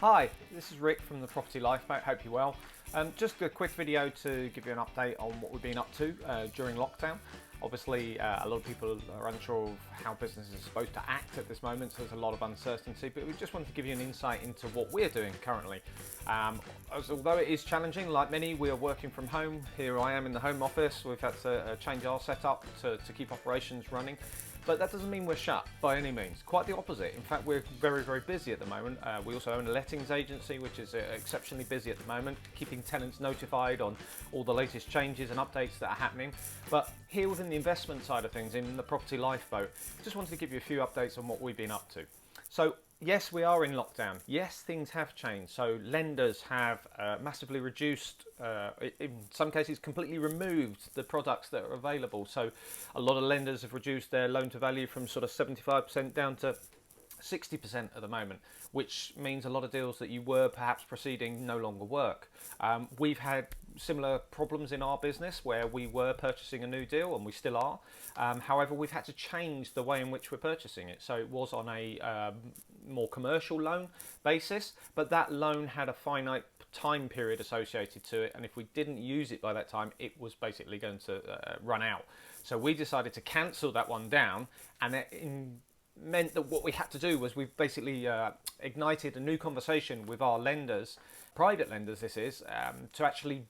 Hi, this is Rick from the Property Lifeboat. Hope you're well. Just a quick video to give you an update on what we've been up to during lockdown. Obviously, a lot of people are unsure of how businesses are supposed to act at this moment, so there's a lot of uncertainty, but we just wanted to give you an insight into what we're doing currently. Although it is challenging, like many, we are working from home. Here I am in the home office. We've had to change our setup to keep operations running. But that doesn't mean we're shut by any means. Quite the opposite. In fact, we're very, very busy at the moment. We also own a lettings agency, which is exceptionally busy at the moment, keeping tenants notified on all the latest changes and updates that are happening. But here within the investment side of things, in the Property Lifeboat, just wanted to give you a few updates on what we've been up to. So yes, we are in lockdown. Yes, things have changed. So lenders have massively reduced, in some cases completely removed the products that are available. So a lot of lenders have reduced their loan to value from sort of 75% down to 60% at the moment, which means a lot of deals that you were perhaps proceeding no longer work. We've had similar problems in our business where we were purchasing a new deal, and we still are. However, we've had to change the way in which we're purchasing it. So it was on a more commercial loan basis, but that loan had a finite time period associated to it, and if we didn't use it by that time, it was basically going to run out. So we decided to cancel that one down, and it meant that what we had to do was we've basically ignited a new conversation with our lenders, private lenders this is, to actually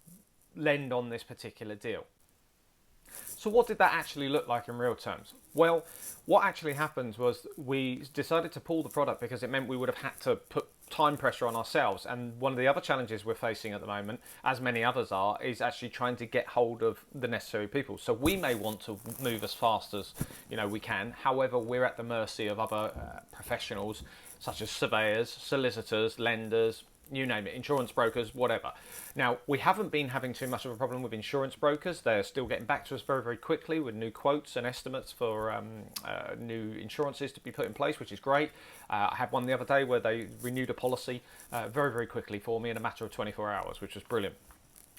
lend on this particular deal. So what did that actually look like in real terms? Well, what actually happened was we decided to pull the product because it meant we would have had to put time pressure on ourselves, and one of the other challenges we're facing at the moment, as many others are, is actually trying to get hold of the necessary people. So we may want to move as fast as we can, however we're at the mercy of other professionals such as surveyors, solicitors, lenders, you name it, insurance brokers, whatever. Now, we haven't been having too much of a problem with insurance brokers. They're still getting back to us very, very quickly with new quotes and estimates for new insurances to be put in place, which is great. I had one the other day where they renewed a policy very, very quickly for me in a matter of 24 hours, which was brilliant.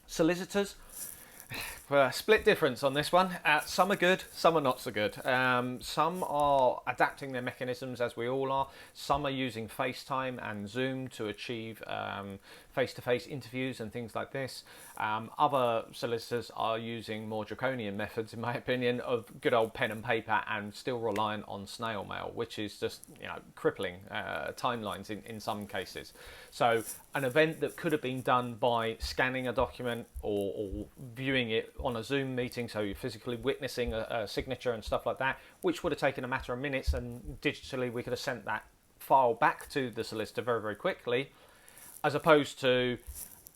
Solicitors, split difference on this one. Some are good, some are not so good. Some are adapting their mechanisms as we all are. Some are using FaceTime and Zoom to achieve face-to-face interviews and things like this. Other solicitors are using more draconian methods, in my opinion, of good old pen and paper and still reliant on snail mail, which is just crippling timelines in some cases. So an event that could have been done by scanning a document or viewing it on a Zoom meeting, so you're physically witnessing a signature and stuff like that, which would have taken a matter of minutes, and digitally we could have sent that file back to the solicitor very, very quickly, as opposed to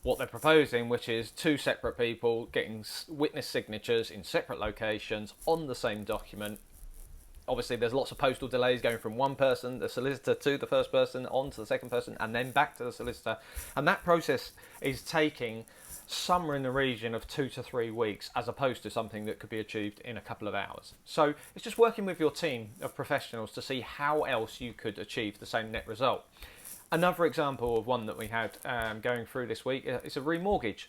what they're proposing, which is two separate people getting witness signatures in separate locations on the same document. Obviously, there's lots of postal delays going from one person, the solicitor, to the first person, on to the second person, and then back to the solicitor. And that process is taking somewhere in the region of 2 to 3 weeks, as opposed to something that could be achieved in a couple of hours. So it's just working with your team of professionals to see how else you could achieve the same net result. Another example of one that we had going through this week is a remortgage.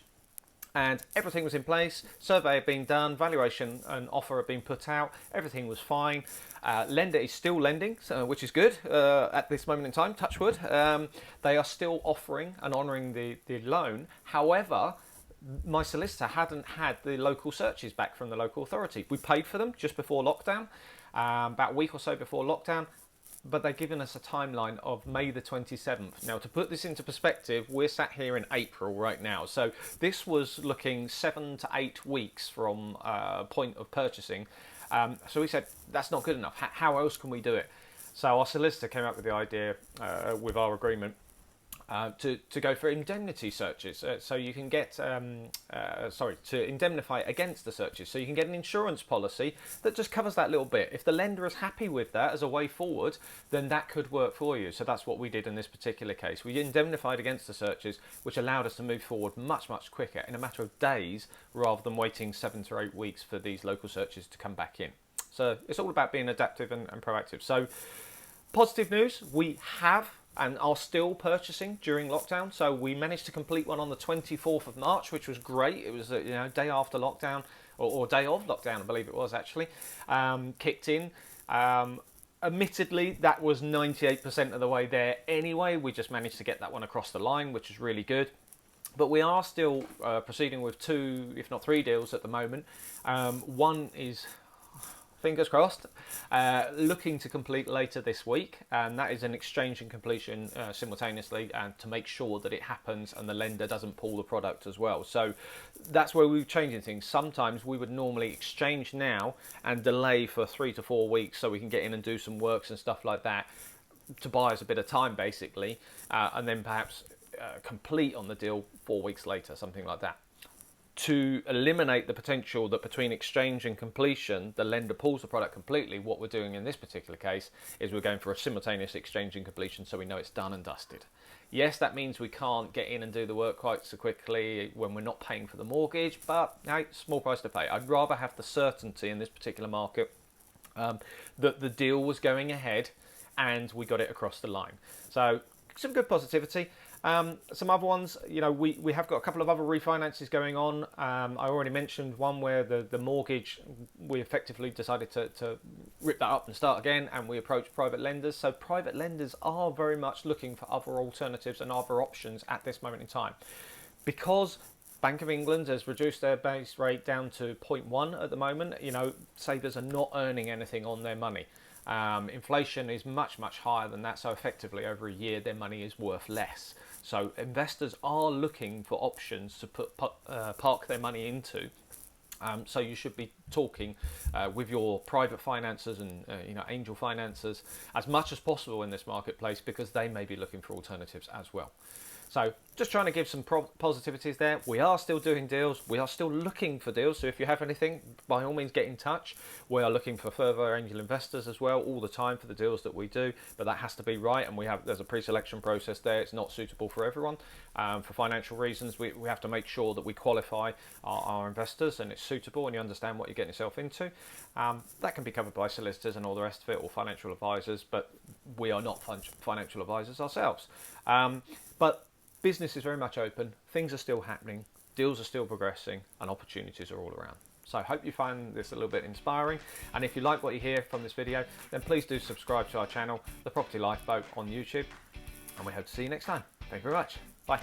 And everything was in place, survey had been done, valuation and offer had been put out, everything was fine. Lender is still lending, which is good at this moment in time, touch wood. They are still offering and honouring the loan. However, my solicitor hadn't had the local searches back from the local authority. We paid for them just before lockdown, about a week or so before lockdown, but they've given us a timeline of May the 27th. Now, to put this into perspective, we're sat here in April right now. So this was looking 7 to 8 weeks from point of purchasing. So we said, that's not good enough. How else can we do it? So our solicitor came up with the idea with our agreement to go for indemnity searches. So you can get, to indemnify against the searches. So you can get an insurance policy that just covers that little bit. If the lender is happy with that as a way forward, then that could work for you. So that's what we did in this particular case. We indemnified against the searches, which allowed us to move forward much, much quicker in a matter of days, rather than waiting 7 to 8 weeks for these local searches to come back in. So it's all about being adaptive and proactive. So positive news, we have and are still purchasing during lockdown. So we managed to complete one on the 24th of March, which was great. It was day after lockdown, or day of lockdown, I believe it was actually, kicked in. Admittedly, that was 98% of the way there anyway. We just managed to get that one across the line, which is really good. But we are still proceeding with 2, if not 3 deals at the moment. One is, fingers crossed, looking to complete later this week, and that is an exchange and completion simultaneously, and to make sure that it happens and the lender doesn't pull the product as well. So that's where we're changing things. Sometimes we would normally exchange now and delay for 3 to 4 weeks so we can get in and do some works and stuff like that to buy us a bit of time basically, and then perhaps complete on the deal 4 weeks later, something like that. To eliminate the potential that between exchange and completion the lender pulls the product completely, what we're doing in this particular case is we're going for a simultaneous exchange and completion, so we know it's done and dusted. Yes, that means we can't get in and do the work quite so quickly when we're not paying for the mortgage, but hey, small price to pay. I'd rather have the certainty in this particular market that the deal was going ahead and we got it across the line. So some good positivity. Some other ones, you know, we have got a couple of other refinances going on. I already mentioned one where the mortgage, we effectively decided to rip that up and start again, and we approached private lenders. So private lenders are very much looking for other alternatives and other options at this moment in time. Because Bank of England has reduced their base rate down to 0.1 at the moment, you know, savers are not earning anything on their money. Inflation is much higher than that, so effectively over a year their money is worth less. So investors are looking for options to park their money into. So you should be talking with your private financiers and you know, angel financiers as much as possible in this marketplace, because they may be looking for alternatives as well. So just trying to give some positivities there. We are still doing deals. We are still looking for deals. So if you have anything, by all means get in touch. We are looking for further angel investors as well all the time for the deals that we do. But that has to be right, and there's a pre-selection process there. It's not suitable for everyone. For financial reasons, we have to make sure that we qualify our investors and it's suitable and you understand what you're getting yourself into. That can be covered by solicitors and all the rest of it, or financial advisors, but we are not financial advisors ourselves. But business is very much open, things are still happening, deals are still progressing, and opportunities are all around. So I hope you find this a little bit inspiring, and if you like what you hear from this video, then please do subscribe to our channel, The Property Lifeboat on YouTube, and we hope to see you next time. Thank you very much. Bye.